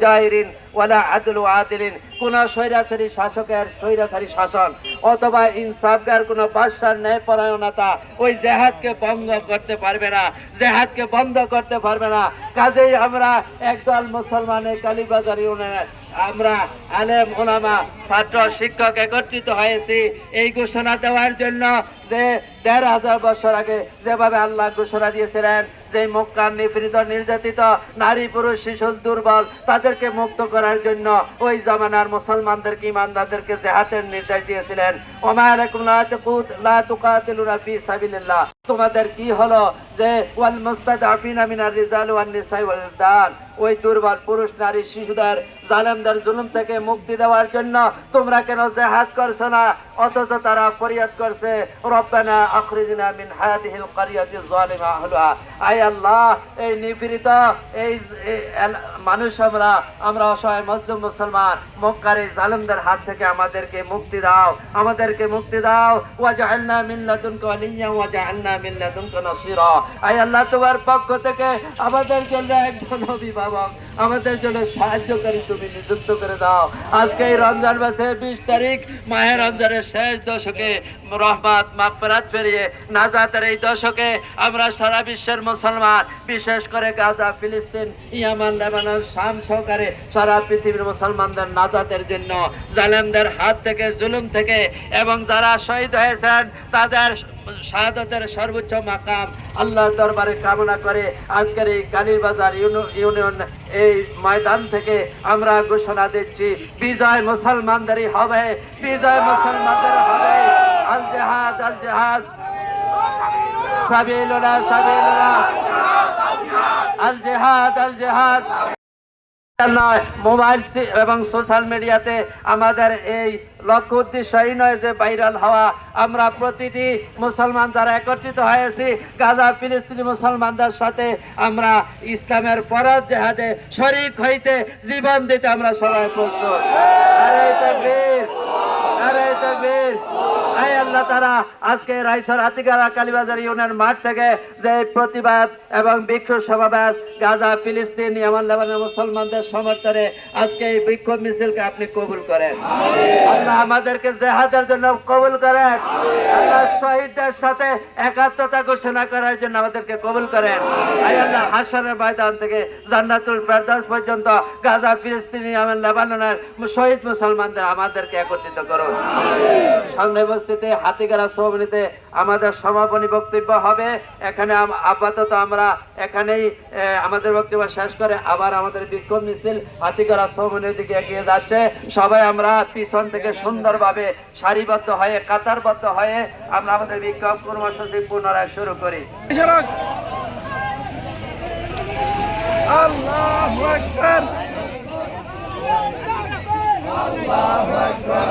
জাহিরিন ওয়ালা আদলু আদিলিন, কোন স্বৈরাচারী শাসকের স্বৈরাচারী শাসন অথবা ইনসাফগার কোন বাদশার ন্যায়পরায়ণতা ওই জেহাদকে ভঙ্গ করতে পারবে না, জেহাদকে বন্ধ করতে পারবে না। কাজেই আমরা একদল মুসলমানের কালীবাজার ইউনিয়নের আমরা আলেম ওলামা ছাত্র শিক্ষক একত্রিত হয়েছি এই ঘোষণা দেওয়ার জন্য যে ১,৫০০ বছর আগে যেভাবে আল্লাহ ঘোষণা দিয়েছিলেন যে মক্কার নিপীড়িত নির্যাতিত নারী পুরুষ শিশু দুর্বল তাদেরকে মুক্ত করার জন্য ওই জামানার মুসলমানদেরকে ইমানদারদেরকে জিহাদের নির্দেশ দিয়েছিলেন। ওমা আলাইকুম লা তুকাতিলুনা ফি সাবিলিল্লাহ, তোমাদের কি হলো যে ওয়াল মুস্তাদআফিনা মিনার রিজাল ওয়ান নিসা ওয়াল দান, ওই দুর্বল পুরুষ নারী শিশুদের জালেমদের জুলুম থেকে মুক্তি দেওয়ার জন্য তোমরা কেন জিহাদ করছো না? অথচ তারা ফরিয়াদ করছে রব্বানা আখরিজনা মিন হাদিহিল ক্বরিয়াতিজ যালিমা আহলুহা, আয় আল্লাহ এই নিপীড়িত এই মানুষ আমরা অসহায় মজলুম মুসলমান মক্কার এই জালেমদের হাত থেকে আমাদেরকে মুক্তি দাও, আমাদেরকে মুক্তি দাও। ওয়াজআলনা মিন লাদুনকা ওয়ালিয়্যান ওয়াজআলনা মিন লাদুনকা নাসীরা, আয় আল্লাহ তোমার পক্ষ থেকে আমাদের জন্য একজন অভিভাবক, আমাদের জন্য সাহায্যকারী তুমি নিযুক্ত করে দাও। আজকে এই রমজান মাসে 20 তারিখ মাহে রমজানের শেষ দশকে রহমত মাগফিরাত ফিরিয়ে নাজাতের এই দশকে আমরা সারা বিশ্বের মুসলমান বিশেষ করে গাজা ফিলিস্তিন ইয়ামান লেবানন শাম সহকারে সারা পৃথিবীর মুসলমানদের নাজাতের জন্য জালেমদের হাত থেকে জুলুম থেকে এবং যারা শহীদ হয়েছেন তাদের শাহাদাতের সর্বোচ্চ মাকাম আল্লাহর দরবারে কামনা করে আজকের এই কালীবাজার ইউনিয়ন এই ময়দান থেকে আমরা ঘোষণা দিচ্ছি বিজয় মুসলমানদেরই হবে, বিজয় মুসলমানদের হবে। আল জিহাদ আল জিহাদ সাবিলুনা সাবিলুনা, আল জিহাদ আল জিহাদ। মোবাইল এবং সোশ্যাল মিডিয়াতে আমাদের এই লক্ষ্য উদ্দেশ্যই নয় যে ভাইরাল হওয়া, আমরা প্রতিটি মুসলমান যারা একত্রিত হয়েছি গাজা ফিলিস্তিনি মুসলমানদের সাথে আমরা ইসলামের ফরজ জিহাদে শরীক হইতে জীবন দিতে আমরা সবাই প্রস্তুত। নারে তাকবীর, নারে তাকবীর। আয় আল্লাহ তারা আজকে রাইসার হাতিগারা কালীবাজার ইউনিয়ন মাঠ থেকে যে প্রতিবাদ এবং বিক্ষোভ সমাবেশ গাজা ফিলিস্তিন ইয়ামান লেবাননের মুসলমানদের সমর্থনে আজকে এই বিক্ষোভ মিছিলকে আপনি কবুল করেন। আল্লাহ আমাদেরকে জিহাদের জন্য কবুল করেন। আল্লাহ শহীদদের সাথে একাত্মতা ঘোষণা করার জন্য আমাদেরকে কবুল করেন। আয় আল্লাহ হাশরের ময়দান থেকে জান্নাতুল ফেরদাউস পর্যন্ত গাজা ফিলিস্তিন ইয়ামান লেবাননের শহীদ মুসলমানদের আমাদেরকে একত্রিত করুন। সামনে উপস্থিতি হাতিগারা সমিতিতে আমাদের সমাপনী বক্তব্য হবে। এখানে আপাতত আমরা এখানেই আমাদের বক্তব্য শেষ করে আবার আমাদের বিক্ষোভ মিছিল হাতিগারা সমিতির দিকে এগিয়ে যাচ্ছে। সবাই আমরা পিছন থেকে সুন্দরভাবে সারিবদ্ধ হয়ে কাতারবদ্ধ হয়ে আমরা আমাদের বিক্ষোভ কর্মসূচি পুনরায় শুরু করি। আল্লাহু আকবার, আল্লাহু আকবার।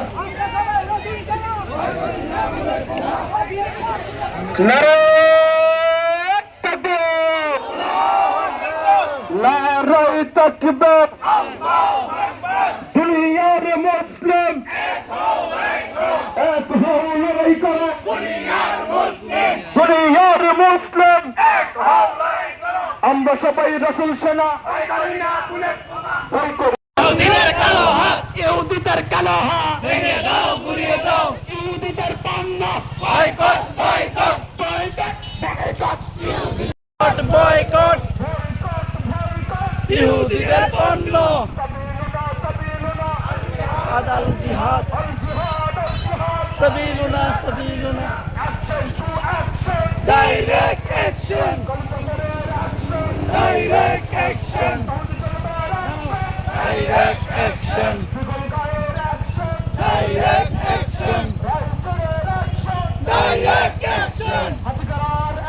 নারে তাকবীর, নারে তাকবীর। দুনিয়ার মুসলিম এক হও, লড়াই করো। দুনিয়ার মুসলিম আমরা সবাই রাসূল সেনা, ইহুদিদের কালো হাত, ইহুদিদের কালো হাত ভেঙে দাও, গুড়িয়ে দাও। ইহুদিদের পণ্য বয়কট, বয়কট, বয়কট, বয়কট। ইহুদিদের বয়কট, ইহুদিদের পণ্য। আল জিহাদ, সাবিলুনা সাবিলুনা। Direct action, direct action, direct action, direct action, direct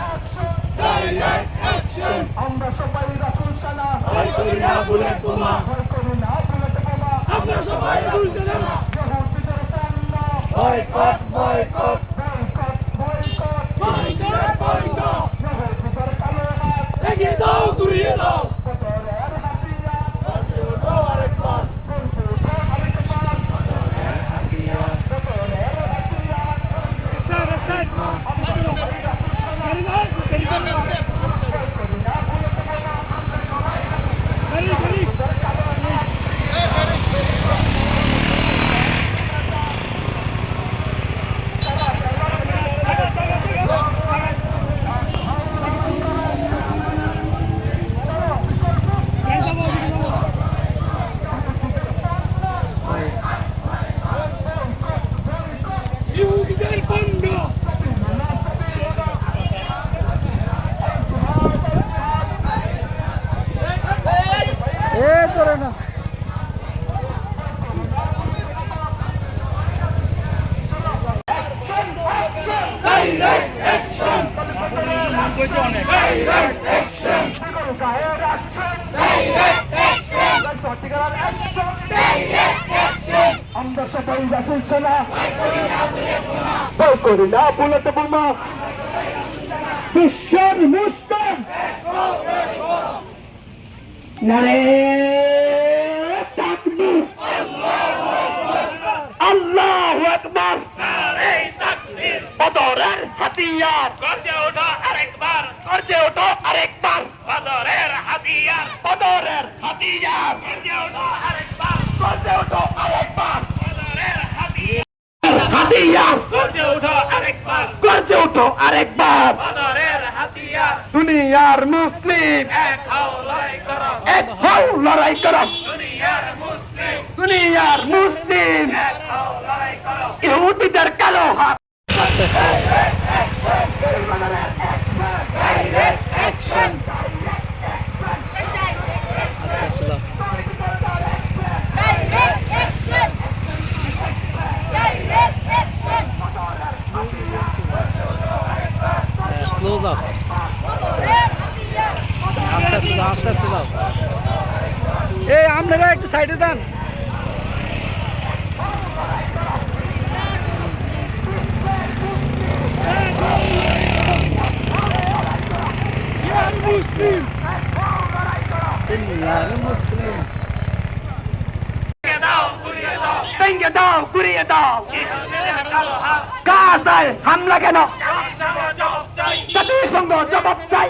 action, direct action. আমরা সবাই রাসূল সেনা, ভয় করি না বুলেট বোমা, ভয় করি না বুলেট বোমা। আমরা সবাই রাসূল সেনা, ইহুদিদের পণ্য boycott, boycott, boycott, boycott, boycott, boycott. ইহুদিদের কালো হাত ভেঙে দাও, গুড়িয়ে দাও। করে না। আমরা সবাই রাসূল সানা ভয় করি না বুলেট বোমা বিশ্বের মুসলিম নারে তাকবীর আল্লাহু আকবার নারে তাকবীর বদরের হাতিয়ার গর্জে ওঠো আরেকবার গর্জে ওঠো আরেকবার বদরের হাতিয়ার গর্জে ওঠো আরেকবার গর্জে ওঠো আরেকবার বদরের হাতিয়ার গর্জে ওঠো আরেকবার গর্জে ওঠো আরেকবার বদরের হাতিয়ার দুনিয়ার মুসলিম এক হও লড়াই করো দুনিয়ার মুসলিম এক হও লড়াই করো ইহুদিদের কালো হাত আস্তে আস্তে অ্যাকশন আস্তে আস্তে দাও। স্লো যাও, আস্তে আস্তে দাও, আস্তে আস্তে দাও। এই আপনারা একটু সাইডে দেন। মুসলিম মুসলিম ভেঙে দাও ঘুরিয়ে দাও গাজায় হামলা কেন জাতিসংঘ জবাব চাই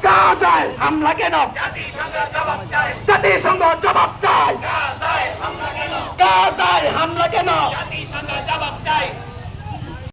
গাজায় হামলা কেন জাতিসংঘ জবাব চাই গাজায় হামলা কেন